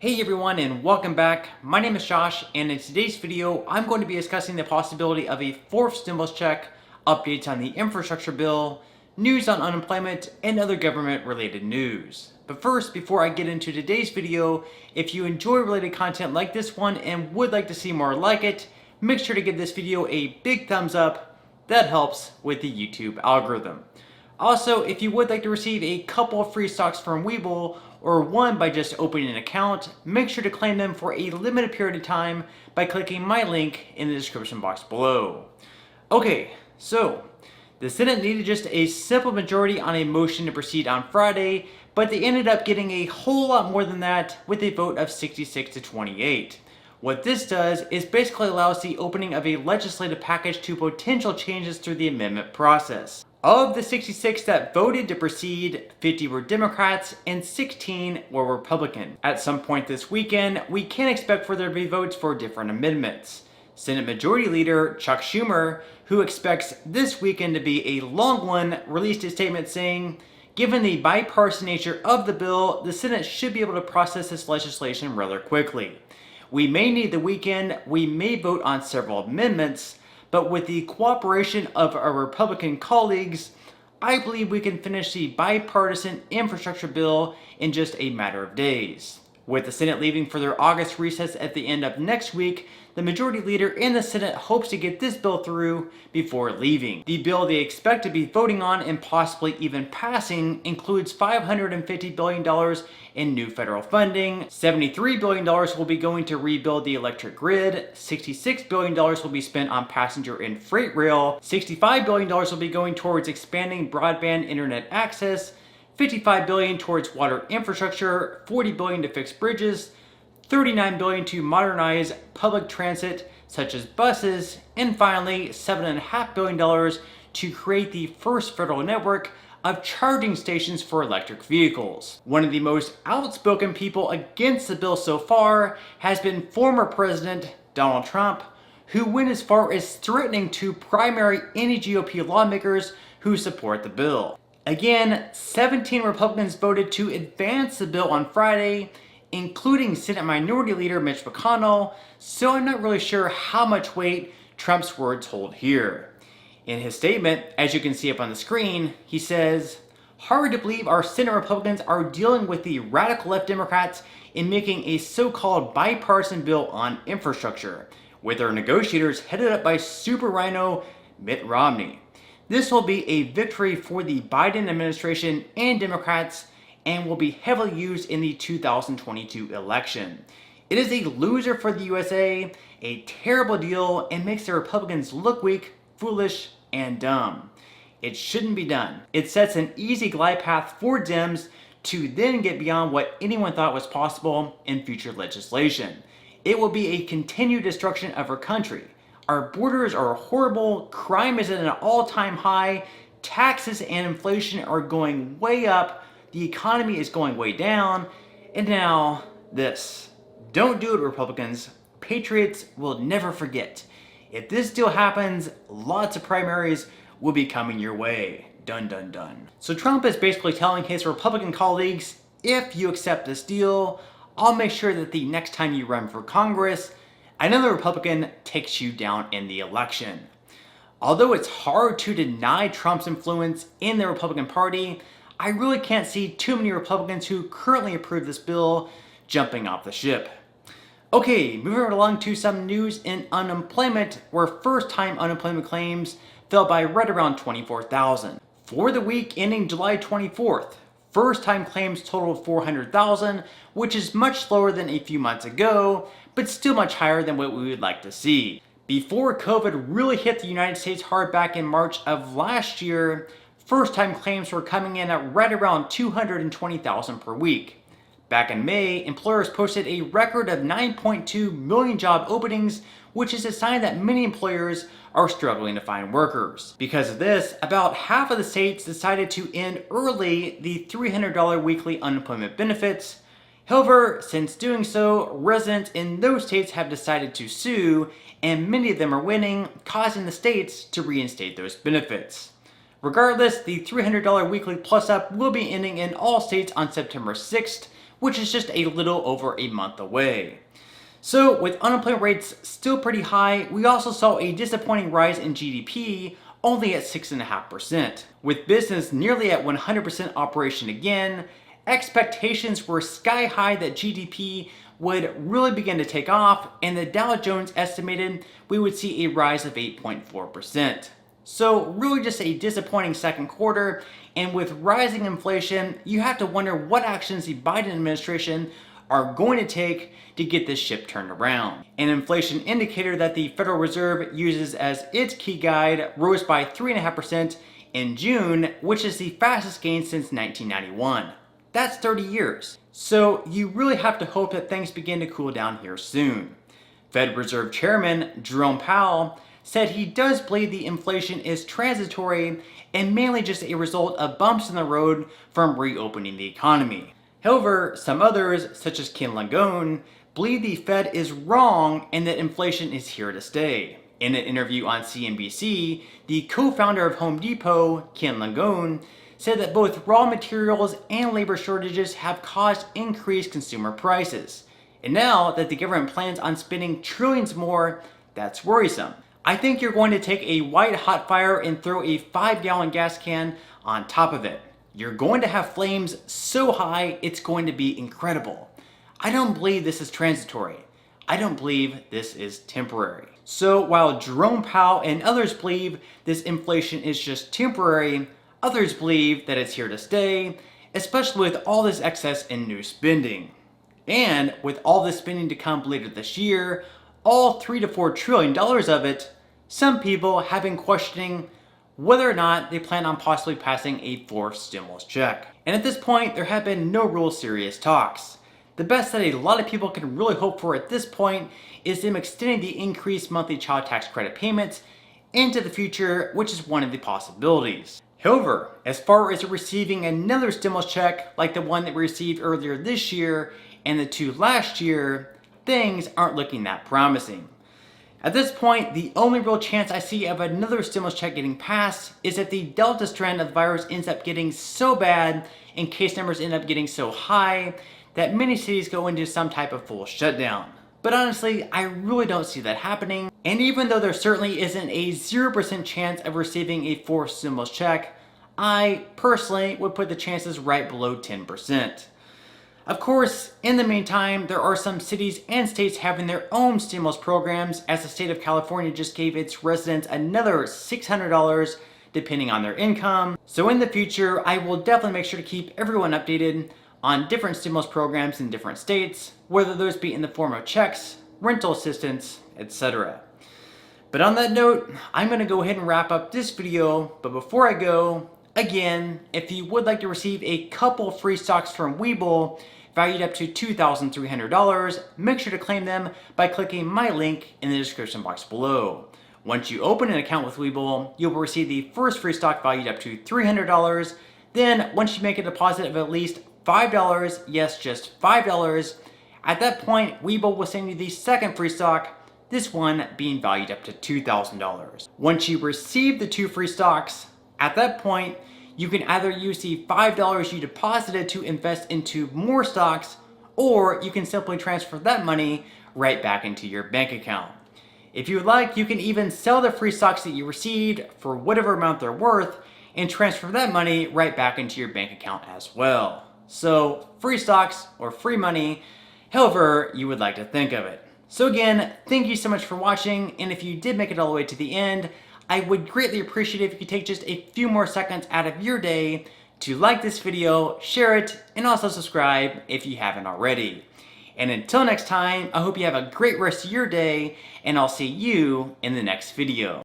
Hey everyone and welcome back. My name is Josh and in today's video I'm going to be discussing the possibility of a fourth stimulus check, updates on the infrastructure bill, news on unemployment, and other government related news. But first, before I get into today's video, if you enjoy related content like this one and would like to see more like it, make sure to give this video a big thumbs up. That helps with the YouTube algorithm. Also, if you would like to receive a couple of free stocks from Webull, or one by just opening an account, make sure to claim them for a limited period of time by clicking my link in the description box below. Okay, so the Senate needed just a simple majority on a motion to proceed on Friday, but they ended up getting a whole lot more than that with a vote of 66 to 28. What this does is basically allows the opening of a legislative package to potential changes through the amendment process. Of the 66 that voted to proceed, 50 were Democrats and 16 were Republican. At some point this weekend, we can expect for there to be votes for different amendments. Senate Majority Leader Chuck Schumer, who expects this weekend to be a long one, released a statement saying, "Given the bipartisan nature of the bill, the Senate should be able to process this legislation rather quickly. We may need the weekend, we may vote on several amendments, but with the cooperation of our Republican colleagues, I believe we can finish the bipartisan infrastructure bill in just a matter of days." With the Senate leaving for their August recess at the end of next week, the Majority Leader in the Senate hopes to get this bill through before leaving. The bill they expect to be voting on and possibly even passing includes $550 billion in new federal funding, $73 billion will be going to rebuild the electric grid, $66 billion will be spent on passenger and freight rail, $65 billion will be going towards expanding broadband internet access, $55 billion towards water infrastructure, $40 billion to fix bridges, $39 billion to modernize public transit such as buses, and finally $7.5 billion to create the first federal network of charging stations for electric vehicles. One of the most outspoken people against the bill so far has been former President Donald Trump, who went as far as threatening to primary any GOP lawmakers who support the bill. Again, 17 Republicans voted to advance the bill on Friday, including Senate Minority Leader Mitch McConnell, so I'm not really sure how much weight Trump's words hold here. In his statement, as you can see up on the screen, he says, "Hard to believe our Senate Republicans are dealing with the radical left Democrats in making a so-called bipartisan bill on infrastructure, with their negotiators headed up by Super Rhino Mitt Romney. This will be a victory for the Biden administration and Democrats and will be heavily used in the 2022 election. It is a loser for the USA, a terrible deal, and makes the Republicans look weak, foolish, and dumb. It shouldn't be done. It sets an easy glide path for Dems to then get beyond what anyone thought was possible in future legislation. It will be a continued destruction of our country. Our borders are horrible, crime is at an all-time high, taxes and inflation are going way up, the economy is going way down, and now this. Don't do it, Republicans. Patriots will never forget. If this deal happens, lots of primaries will be coming your way. Dun dun dun." So Trump is basically telling his Republican colleagues, if you accept this deal, I'll make sure that the next time you run for Congress, another Republican takes you down in the election. Although it's hard to deny Trump's influence in the Republican Party, I really can't see too many Republicans who currently approve this bill jumping off the ship. Okay, moving right along to some news in unemployment, where first-time unemployment claims fell by right around 24,000. For the week ending July 24th, first-time claims totaled 400,000, which is much lower than a few months ago, but still much higher than what we would like to see. Before COVID really hit the United States hard back in March of last year, first-time claims were coming in at right around 220,000 per week. Back in May, employers posted a record of 9.2 million job openings, which is a sign that many employers are struggling to find workers. Because of this, about half of the states decided to end early the $300 weekly unemployment benefits. However, since doing so, residents in those states have decided to sue, and many of them are winning, causing the states to reinstate those benefits. Regardless, the $300 weekly plus up will be ending in all states on September 6th, which is just a little over a month away. So with unemployment rates still pretty high, we also saw a disappointing rise in GDP, only at 6.5%. With business nearly at 100% operation again, expectations were sky high that GDP would really begin to take off, and the Dow Jones estimated we would see a rise of 8.4%. So really just a disappointing second quarter, and with rising inflation, you have to wonder what actions the Biden administration are going to take to get this ship turned around. An inflation indicator that the Federal Reserve uses as its key guide rose by 3.5% in June, which is the fastest gain since 1991. That's 30 years. So you really have to hope that things begin to cool down here soon. Fed Reserve Chairman Jerome Powell said he does believe the inflation is transitory and mainly just a result of bumps in the road from reopening the economy. However, some others, such as Ken Langone, believe the Fed is wrong and that inflation is here to stay. In an interview on CNBC, the co-founder of Home Depot, Ken Langone, said that both raw materials and labor shortages have caused increased consumer prices. And now that the government plans on spending trillions more, that's worrisome. I think you're going to take a white hot fire and throw a 5-gallon gas can on top of it. You're going to have flames so high, it's going to be incredible. I don't believe this is transitory. I don't believe this is temporary. So while Jerome Powell and others believe this inflation is just temporary, others believe that it's here to stay, especially with all this excess in new spending. And with all this spending to come later this year, all $3 to $4 trillion of it, some people have been questioning whether or not they plan on possibly passing a fourth stimulus check. And at this point, there have been no real serious talks. The best that a lot of people can really hope for at this point is them extending the increased monthly child tax credit payments into the future, which is one of the possibilities. However, as far as receiving another stimulus check like the one that we received earlier this year and the two last year, things aren't looking that promising. At this point, the only real chance I see of another stimulus check getting passed is if the Delta strand of the virus ends up getting so bad and case numbers end up getting so high that many cities go into some type of full shutdown. But honestly, I really don't see that happening. And even though there certainly isn't a 0% chance of receiving a fourth stimulus check, I personally would put the chances right below 10%. Of course, in the meantime, there are some cities and states having their own stimulus programs, as the state of California just gave its residents another $600 depending on their income. So in the future, I will definitely make sure to keep everyone updated on different stimulus programs in different states, whether those be in the form of checks, rental assistance, etc. But on that note, I'm going to go ahead and wrap up this video, but before I go, again, if you would like to receive a couple free stocks from Webull, valued up to $2,300, make sure to claim them by clicking my link in the description box below. Once you open an account with Webull, you will receive the first free stock valued up to $300. Then, once you make a deposit of at least $5, yes, just $5, at that point, Webull will send you the second free stock, this one being valued up to $2,000. Once you receive the two free stocks, at that point, you can either use the $5 you deposited to invest into more stocks, or you can simply transfer that money right back into your bank account. If you would like, you can even sell the free stocks that you received for whatever amount they're worth and transfer that money right back into your bank account as well. So, free stocks or free money, however you would like to think of it. So again, thank you so much for watching, and if you did make it all the way to the end, I would greatly appreciate it if you could take just a few more seconds out of your day to like this video, share it, and also subscribe if you haven't already. And until next time, I hope you have a great rest of your day, and I'll see you in the next video.